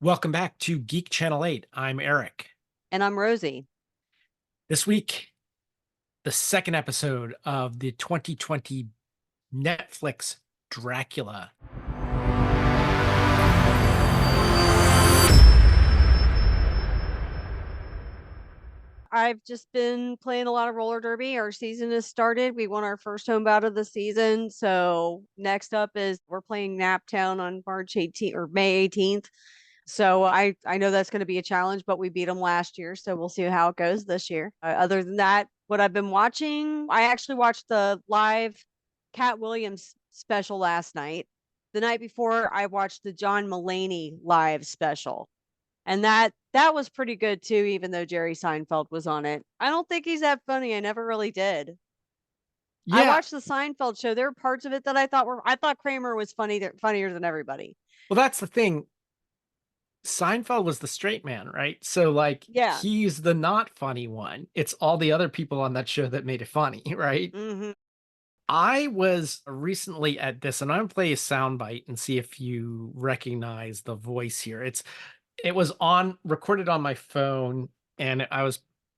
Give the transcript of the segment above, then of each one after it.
Welcome back to Geek Channel 8. I'm Eric. And I'm Rosie. This week, the second episode of the 2020 Netflix Dracula. I've just been playing a lot of roller derby. Our season has started. We won our first home bout of the season. So next up is we're playing Naptown on March 18th or May 18th. So I know that's going to be a challenge, but we beat them last year. So we'll see how it goes this year. Other than that, what I've been watching, I actually watched the live Cat Williams special last night. The night before, I watched the John Mulaney live special. And that was pretty good too, even though Jerry Seinfeld was on it. I don't think he's that funny. I never really did. I Yeah, watched the Seinfeld show. There were parts of it that I thought Kramer was funnier than everybody. well, that's the thing. Seinfeld was the straight man, right? So, Yeah. he's the not funny one. It's all the other people on that show that made it funny, right? Mm-hmm. I was recently at this, and I'm going to play a soundbite and see if you recognize the voice here. It was recorded on my phone, and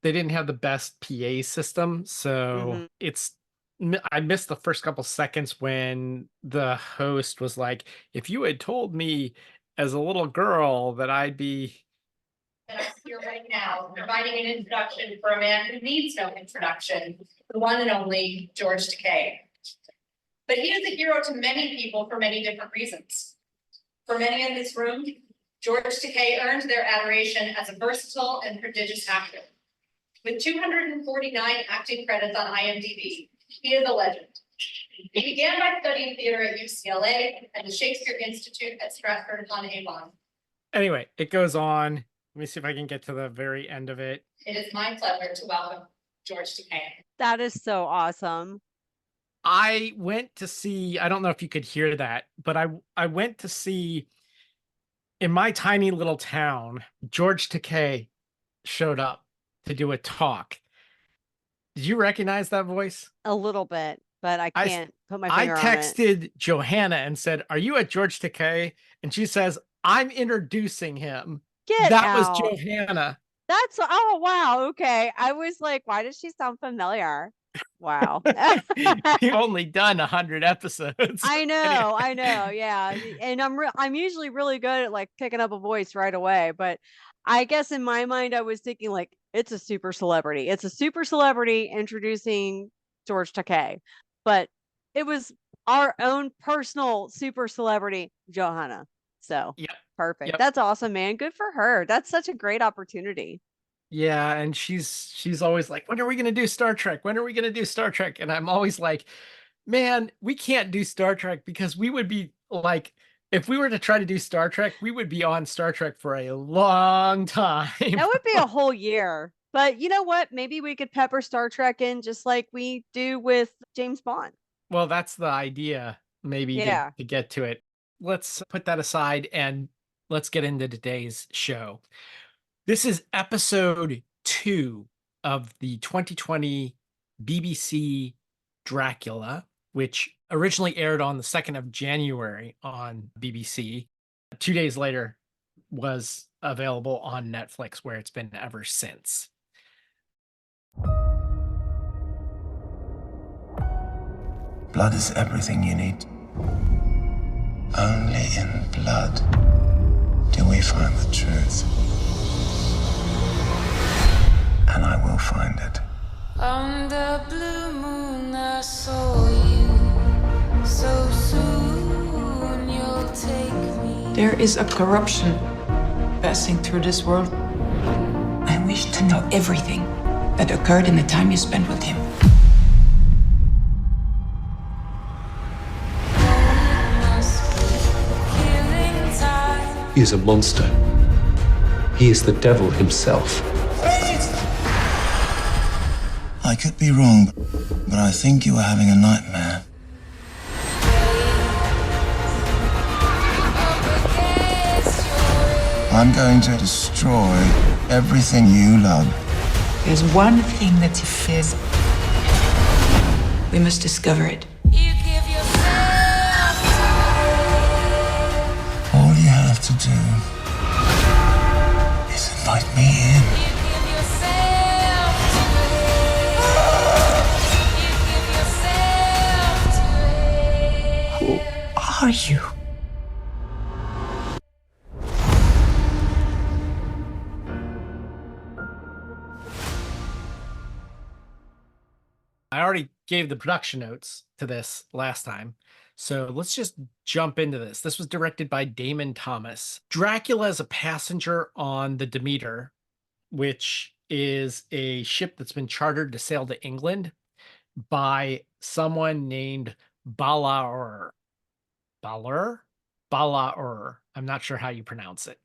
they didn't have the best PA system, so Mm-hmm. I missed the first couple seconds when the host was like, if you had told me as a little girl that I'd be And I'm here right now, providing an introduction for a man who needs no introduction, the one and only George Takei. But he is a hero to many people for many different reasons. For many in this room, George Takei earned their adoration as a versatile and prodigious actor. With 249 acting credits on IMDb, he is a legend. He began by studying theater at UCLA and the Shakespeare Institute at Stratford-upon-Avon. Anyway, it goes on. Let me see if I can get to the very end of it. It is my pleasure to welcome George Takei. That is so awesome. I went to see, I don't know if you could hear that, but I went to see, in my tiny little town, George Takei showed up to do a talk. Did you recognize that voice? A little bit, but I I can't put my I finger on it. texted Johanna and said, "Are you at George Takei?" And she says, "I'm introducing him." Get That was out. Johanna. Oh wow, okay. I was like, why does she sound familiar? Wow. You've only done 100 episodes. I know, Anyway. yeah. And I'm usually really good at like picking up a voice right away, but I guess in my mind I was thinking like it's a super celebrity. It's a super celebrity introducing George Takei. But it was our own personal super celebrity, Johanna. So Yep. perfect. Yep. That's awesome, man. Good for her. That's such a great opportunity. Yeah, and she's always like, "When are we going to do Star Trek? When are we going to do Star Trek?" And I'm always like, "Man, we can't do Star Trek because we would be like, if we were to try to do Star Trek, we would be on Star Trek for a long time." That would be a whole year. But you know what? Maybe we could pepper Star Trek in just like we do with James Bond. Well, that's the idea, maybe Yeah. to get to it. Let's put that aside and let's get into today's show. This is episode 2 of the 2020 BBC Dracula, which originally aired on the 2nd of January on BBC. 2 days later was available on Netflix, where it's been ever since. Blood is everything you need. Only in blood do we find the truth. And I will find it. On the blue moon I saw you. So soon you'll take me. There is a corruption passing through this world. I wish to know everything that occurred in the time you spent with him. He is a monster. He is the devil himself. I could be wrong, but I think you were having a nightmare. I'm going to destroy everything you love. There's one thing that he fears. We must discover it. All you have to do me in. You give yourself to it. You give yourself to it. Who are you? I already gave the production notes to this last time. So let's just jump into this. This was directed by Damon Thomas. Dracula is a passenger on the Demeter, which is a ship that's been chartered to sail to England by someone named Balaur. Balur? Balaur. I'm not sure how you pronounce it.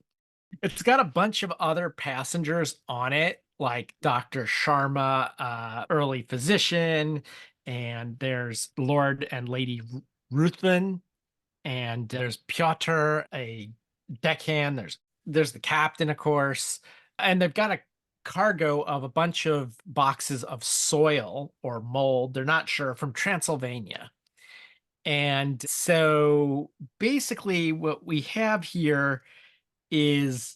It's got a bunch of other passengers on it, like Dr. Sharma, early physician, and there's Lord and Lady Ruthven, and there's Piotr, a deckhand. There's the captain, of course, and they've got a cargo of a bunch of boxes of soil or mold. They're not sure, from Transylvania. And so basically, what we have here is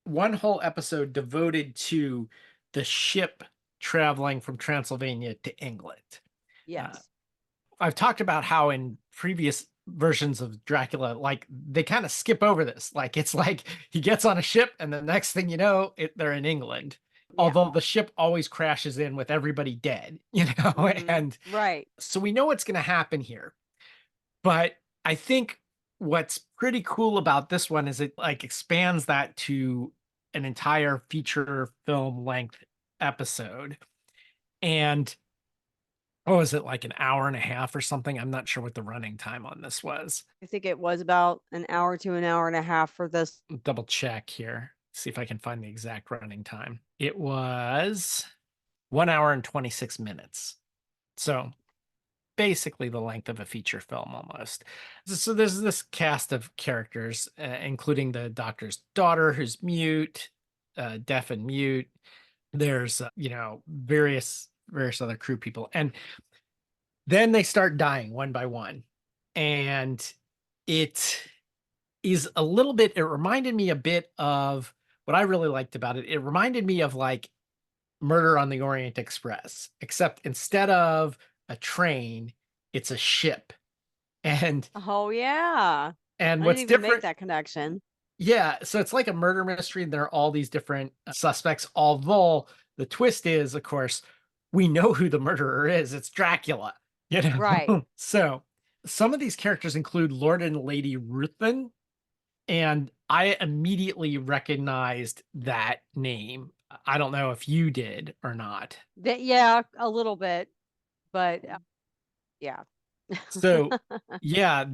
one whole episode devoted to the ship traveling from Transylvania to England. Yes. I've talked about how in previous versions of Dracula, like they kind of skip over this. Like it's like he gets on a ship and the next thing you know, they're in England. Yeah. Although the ship always crashes in with everybody dead, Mhm. and Right. so we know what's going to happen here. But I think what's pretty cool about this one is it like expands that to an entire feature film length episode. And what was it, like an hour and a half or something? I'm not sure what the running time on this was. I think it was about an hour to an hour and a half for this. Double check here, see if I can find the exact running time. It was 1 hour and 26 minutes. So basically the length of a feature film almost. So there's this cast of characters, including the doctor's daughter, who's mute, deaf and mute. There's various other crew people, and then they start dying one by one, and it is a little bit. It reminded me a bit of what I really liked about it. It reminded me of like Murder on the Orient Express, except instead of a train, it's a ship. And Oh yeah. I what's didn't even make different, that connection. yeah, so it's like a murder mystery, and there are all these different suspects, although the twist is, of course, we know who the murderer is. It's Dracula, Right. So some of these characters include Lord and Lady Ruthven, and I immediately recognized that name. I don't know if you did or not. Yeah, a little bit, but yeah. So yeah,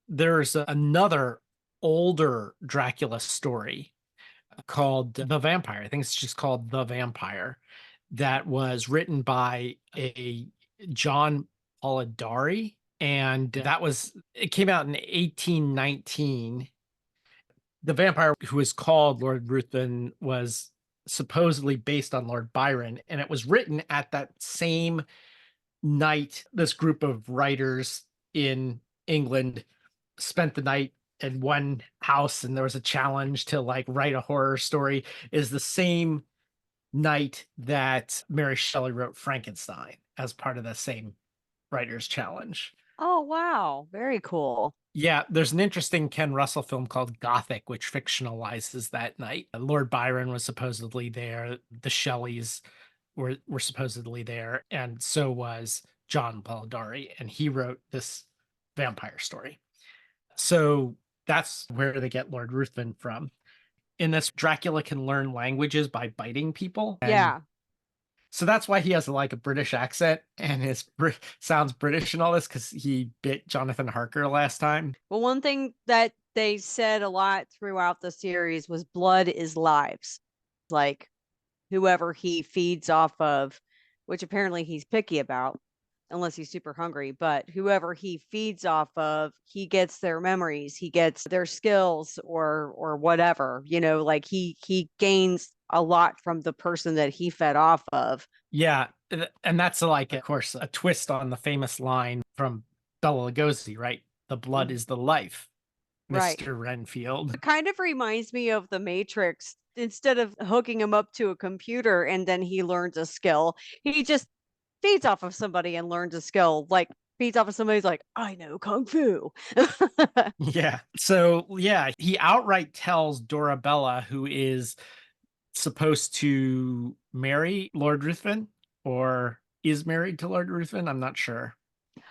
there's another older Dracula story called The Vampire. I think it's just called The Vampire, that was written by a John Polidori, and it came out in 1819. The vampire, who was called Lord Ruthven, was supposedly based on Lord Byron, and it was written at that same night. This group of writers in England spent the night in one house, and there was a challenge to like write a horror story. Is the same night that Mary Shelley wrote Frankenstein as part of the same writers challenge. Oh wow, very cool. Yeah, there's an interesting Ken Russell film called Gothic, which fictionalizes that night. Lord Byron was supposedly there. The Shelleys were supposedly there, and so was John Polidori, and he wrote this vampire story. So that's where they get Lord Ruthven from. In this, Dracula can learn languages by biting people. Yeah. So that's why he has like a British accent and sounds British and all this, because he bit Jonathan Harker last time. Well, one thing that they said a lot throughout the series was blood is lives. Like whoever he feeds off of, which apparently he's picky about, unless he's super hungry, but whoever he feeds off of, he gets their memories, he gets their skills or whatever, like he gains a lot from the person that he fed off of. Yeah, and that's like, of course, a twist on the famous line from Bela Lugosi, right? The blood is the life, Right. Mr. Renfield. It kind of reminds me of the Matrix instead of hooking him up to a computer and then he learns a skill, he just feeds off of somebody and learns a skill. Like feeds off of somebody's like, I know kung fu. Yeah. So yeah, he outright tells Dorabella, who is supposed to marry Lord Ruthven or is married to Lord Ruthven. I'm not sure.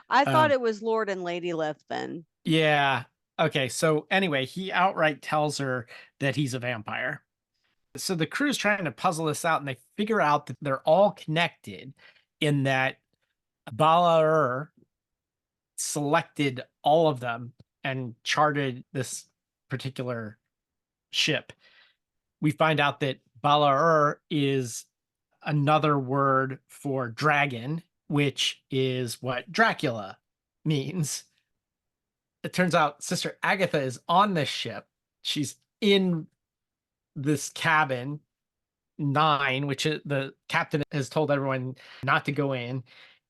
I thought Um, it was Lord and Lady Lithven. Yeah. Okay. So anyway, he outright tells her that he's a vampire. So the crew's trying to puzzle this out and they figure out that they're all connected in that Balaur selected all of them and charted this particular ship. We find out that Balaur is another word for dragon, which is what Dracula means. It turns out Sister Agatha is on this ship. She's in this cabin 9, which is, the captain has told everyone not to go in.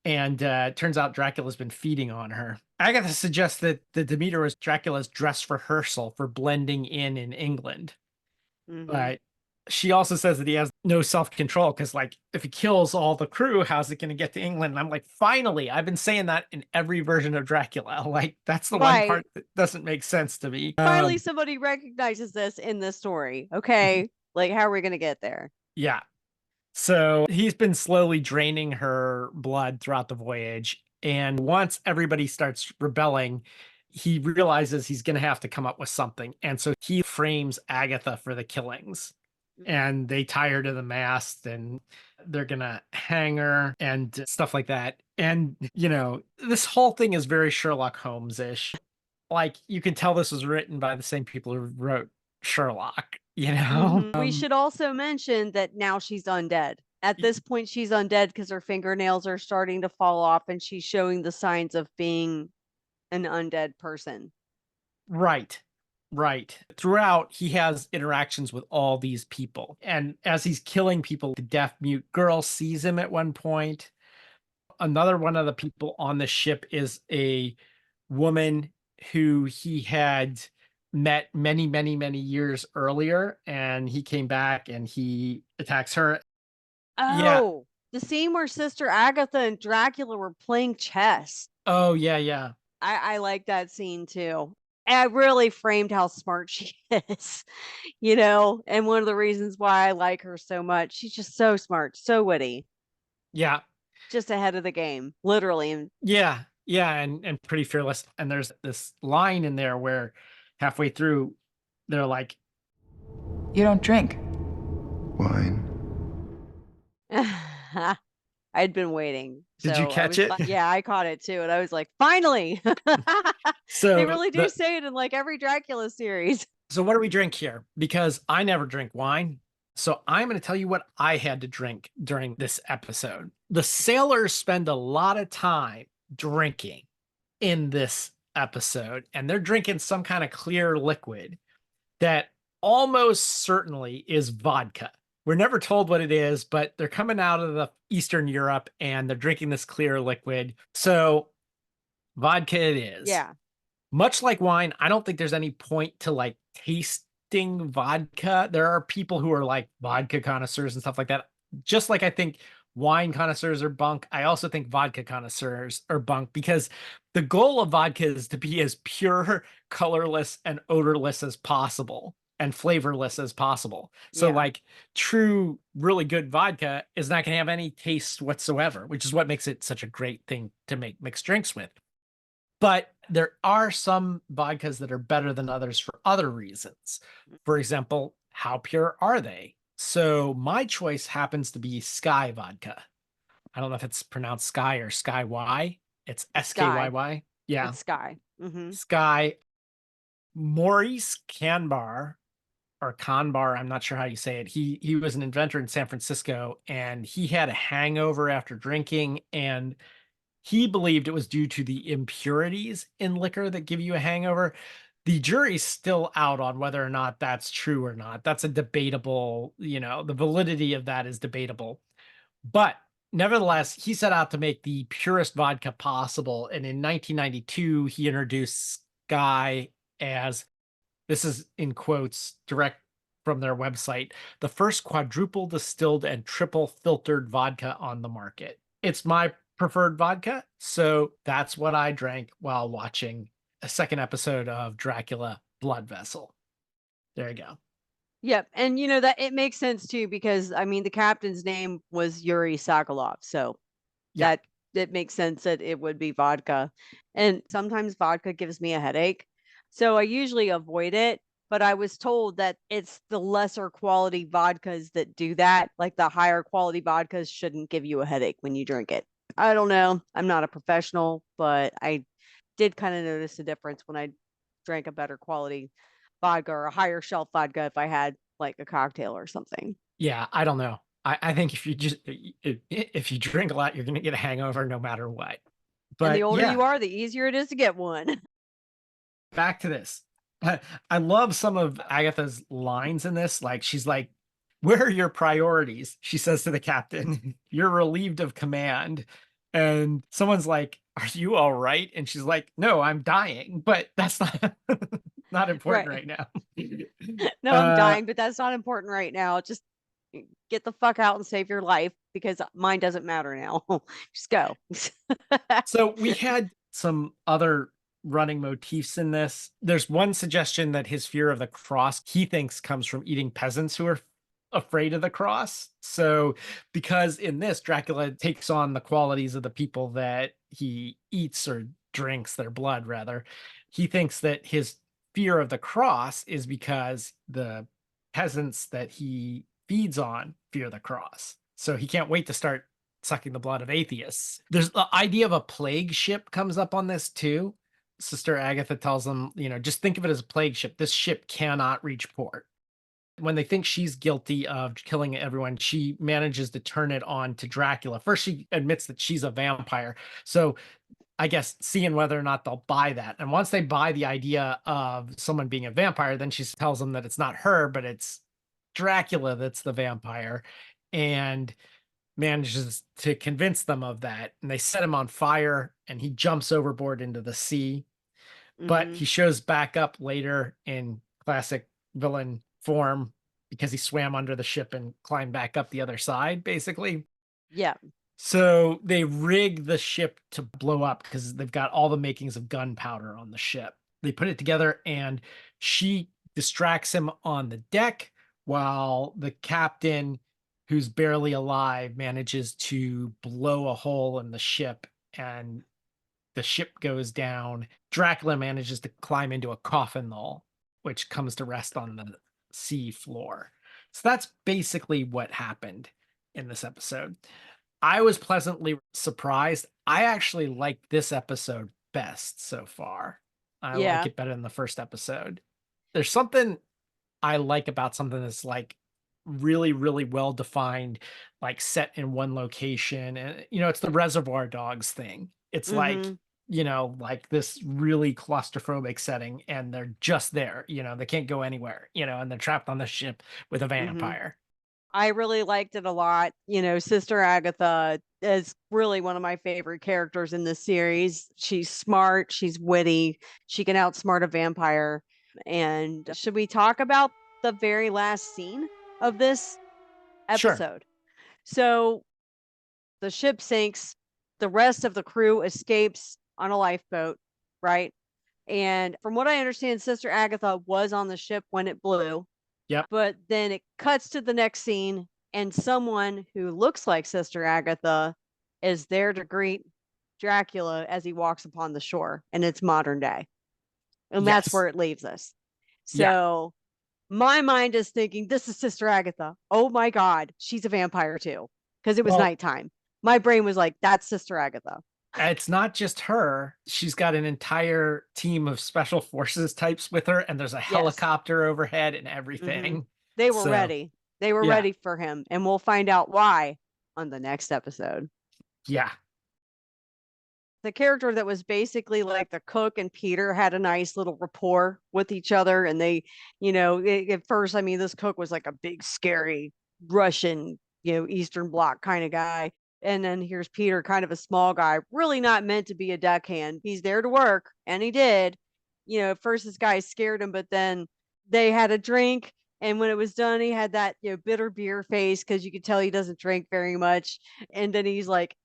And it turns out Dracula's been feeding on her. Agatha suggests that the Demeter was Dracula's dress rehearsal for blending in England. Mhm. But she also says that he has no self-control because, like, if he kills all the crew, how's it going to get to England? And I'm like, finally, I've been saying that in every version of Dracula. Like, that's the one Right. part that doesn't make sense to me. Finally, somebody recognizes this in this story. Okay. Like, how are we going to get there? Yeah. So he's been slowly draining her blood throughout the voyage. And once everybody starts rebelling, he realizes he's going to have to come up with something. And so he frames Agatha for the killings. And they tie her to the mast and they're going to hang her and stuff like that. And, you know, this whole thing is very Sherlock Holmes-ish. Like, you can tell this was written by the same people who wrote Sherlock, you know? We should also mention that now she's undead. At this point, she's undead because her fingernails are starting to fall off and she's showing the signs of being an undead person. Right. Right. Throughout, he has interactions with all these people. And as he's killing people, the deaf mute girl sees him at one point. Another one of the people on the ship is a woman who he had met many, many, many years earlier. And he came back and he attacks her. Yeah. Oh, the scene where Sister Agatha and Dracula were playing chess. Oh, yeah, yeah. I like that scene too. It really framed how smart she is, you know, and one of the reasons why I like her so much. She's just so smart, so witty, Yeah. just ahead of the game, literally. And Yeah. Yeah. And pretty fearless. And there's this line in there where halfway through, they're like, You don't drink. Wine. I'd been waiting. Did you So I catch was it? yeah, I caught it too. And I was like, finally. So They really do the- say it in like every Dracula series. So what do we drink here? Because I never drink wine. So I'm going to tell you what I had to drink during this episode. The sailors spend a lot of time drinking in this episode, and they're drinking some kind of clear liquid that almost certainly is vodka. We're never told what it is, but they're coming out of the Eastern Europe and they're drinking this clear liquid. So vodka it is. Yeah. Much like wine, I don't think there's any point to like tasting vodka. There are people who are like vodka connoisseurs and stuff like that. Just like I think wine connoisseurs are bunk, I also think vodka connoisseurs are bunk because the goal of vodka is to be as pure, colorless, and odorless as possible and flavorless as possible. So Yeah. like true, really good vodka is not going to have any taste whatsoever, which is what makes it such a great thing to make mixed drinks with. But there are some vodkas that are better than others for other reasons. For example, how pure are they? So my choice happens to be Sky vodka. I don't know if it's pronounced Sky or Sky Y. It's SKYY. Yeah, It's Sky. Hmm. Sky. Maurice Canbar or Conbar, I'm not sure how you say it. He was an inventor in San Francisco and he had a hangover after drinking and he believed it was due to the impurities in liquor that give you a hangover. The jury's still out on whether or not that's true or not. That's a debatable, you know, the validity of that is debatable. But nevertheless, he set out to make the purest vodka possible. And in 1992, he introduced Sky as, this is in quotes direct from their website, the first quadruple distilled and triple filtered vodka on the market. It's my preferred vodka, so that's what I drank while watching a second episode of Dracula Blood Vessel. There you go. Yep. And that it makes sense too, because I mean the captain's name was Yuri Sokolov. So Yeah. that it makes sense that it would be vodka. And sometimes vodka gives me a headache. So I usually avoid it. But I was told that it's the lesser quality vodkas that do that. Like the higher quality vodkas shouldn't give you a headache when you drink it. I don't know. I'm not a professional, but I did kind of notice a difference when I drank a better quality vodka or a higher shelf vodka if I had like a cocktail or something. Yeah, I don't know. I think if you drink a lot, you're gonna get a hangover no matter what. And the But older yeah, you are, the easier it is to get one. back to this. I love some of Agatha's lines in this. Like she's like, "Where are your priorities?" She says to the captain, "You're relieved of command." And someone's like, "Are you all right?" And she's like, "No, I'm dying." But that's not not important Right. right now. No, I'm Uh, dying, but that's not important right now. Just get the fuck out and save your life because mine doesn't matter now. Just go. So we had some other running motifs in this. There's one suggestion that his fear of the cross, he thinks, comes from eating peasants who are afraid of the cross. So, because in this, Dracula takes on the qualities of the people that he eats or drinks, their blood, rather, he thinks that his fear of the cross is because the peasants that he feeds on fear the cross. So he can't wait to start sucking the blood of atheists. There's the idea of a plague ship comes up on this too. Sister Agatha tells them, just think of it as a plague ship. This ship cannot reach port. When they think she's guilty of killing everyone, she manages to turn it on to Dracula. First, she admits that she's a vampire. So I guess seeing whether or not they'll buy that. And once they buy the idea of someone being a vampire, then she tells them that it's not her, but it's Dracula that's the vampire. And manages to convince them of that, and they set him on fire and he jumps overboard into the sea. But he shows back up later in classic villain form because he swam under the ship and climbed back up the other side, basically. Yeah. So they rig the ship to blow up because they've got all the makings of gunpowder on the ship. They put it together and she distracts him on the deck while the captain, who's barely alive, manages to blow a hole in the ship and the ship goes down. Dracula manages to climb into a coffin knoll, which comes to rest on the sea floor. So that's basically what happened in this episode. I was pleasantly surprised. I actually like this episode best so far. I like Yeah. it better than the first episode. There's something I like about something that's like really, really well defined, like set in one location. And, it's the Reservoir Dogs thing. It's like, like this really claustrophobic setting and they're just there, they can't go anywhere, and they're trapped on the ship with a vampire. I really liked it a lot. Sister Agatha is really one of my favorite characters in this series. She's smart, she's witty, she can outsmart a vampire. And should we talk about the very last scene of this Sure. episode? So the ship sinks, the rest of the crew escapes on a lifeboat, right? And from what I understand, Sister Agatha was on the ship when it blew. Yep. But then it cuts to the next scene, and someone who looks like Sister Agatha is there to greet Dracula as he walks upon the shore, and it's modern day. And that's Yes. where it leaves us. Yeah. So my mind is thinking, this is Sister Agatha. Oh my God, she's a vampire too. Because it was Well- nighttime. My brain was like, that's Sister Agatha. It's not just her. She's got an entire team of special forces types with her, and there's a helicopter overhead and everything. They were So, ready. They were yeah. ready for him. And we'll find out why on the next episode. Yeah. The character that was basically like the cook and Peter had a nice little rapport with each other. And they, at first, I mean, this cook was like a big, scary Russian, Eastern Bloc kind of guy. And then here's Peter, kind of a small guy, really not meant to be a deckhand. He's there to work, and he did. At first this guy scared him, but then they had a drink. And when it was done, he had that, bitter beer face because you could tell he doesn't drink very much. And then he's like,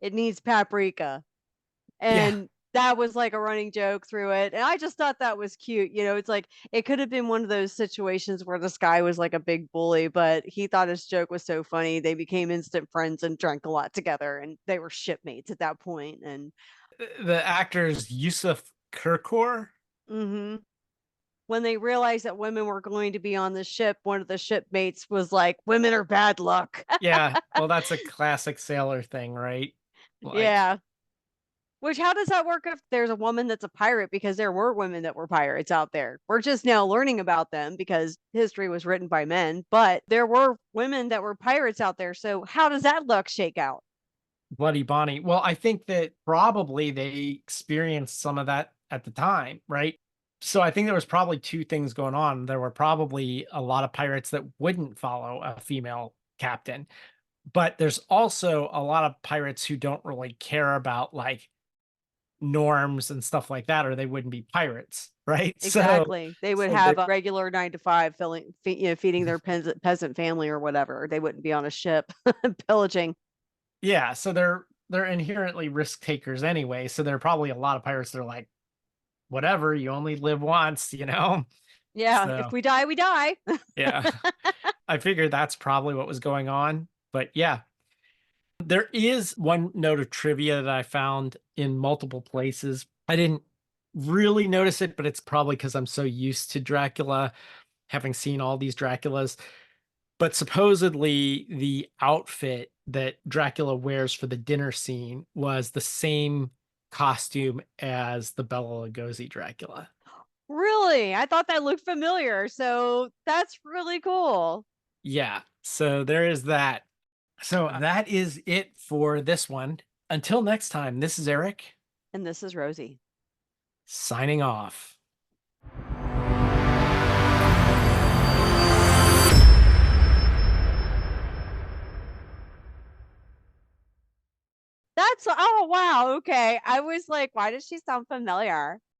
it needs paprika. Yeah. And that was like a running joke through it. And I just thought that was cute. It's like it could have been one of those situations where this guy was like a big bully, but he thought his joke was so funny. They became instant friends and drank a lot together, and they were shipmates at that point. And The actors Yusuf Kirkor. hmm when they realized that women were going to be on the ship, one of the shipmates was like, "Women are bad luck." Yeah, well, that's a classic sailor thing, right? Like, Yeah. Which, how does that work if there's a woman that's a pirate? Because there were women that were pirates out there. We're just now learning about them because history was written by men, but there were women that were pirates out there. So how does that luck shake out? Bloody Bonnie. Well, I think that probably they experienced some of that at the time, right? So I think there was probably two things going on. There were probably a lot of pirates that wouldn't follow a female captain, but there's also a lot of pirates who don't really care about like norms and stuff like that, or they wouldn't be pirates, right? So, Exactly. They would so have a regular 9 to 5 feeding their peasant family or whatever. They wouldn't be on a ship pillaging. yeah, so they're inherently risk takers anyway. So there are probably a lot of pirates that are like, whatever, you only live once, you know? Yeah. If So we die, we die. yeah, I figured that's probably what was going on. But yeah, there is one note of trivia that I found in multiple places. I didn't really notice it, but it's probably because I'm so used to Dracula, having seen all these Draculas. But supposedly the outfit that Dracula wears for the dinner scene was the same costume as the Bela Lugosi Dracula. Really? I thought that looked familiar. So that's really cool. Yeah, so there is that. So that is it for this one. Until next time, this is Eric And this is Rosie. signing off. Oh wow, okay. I was like, why does she sound familiar?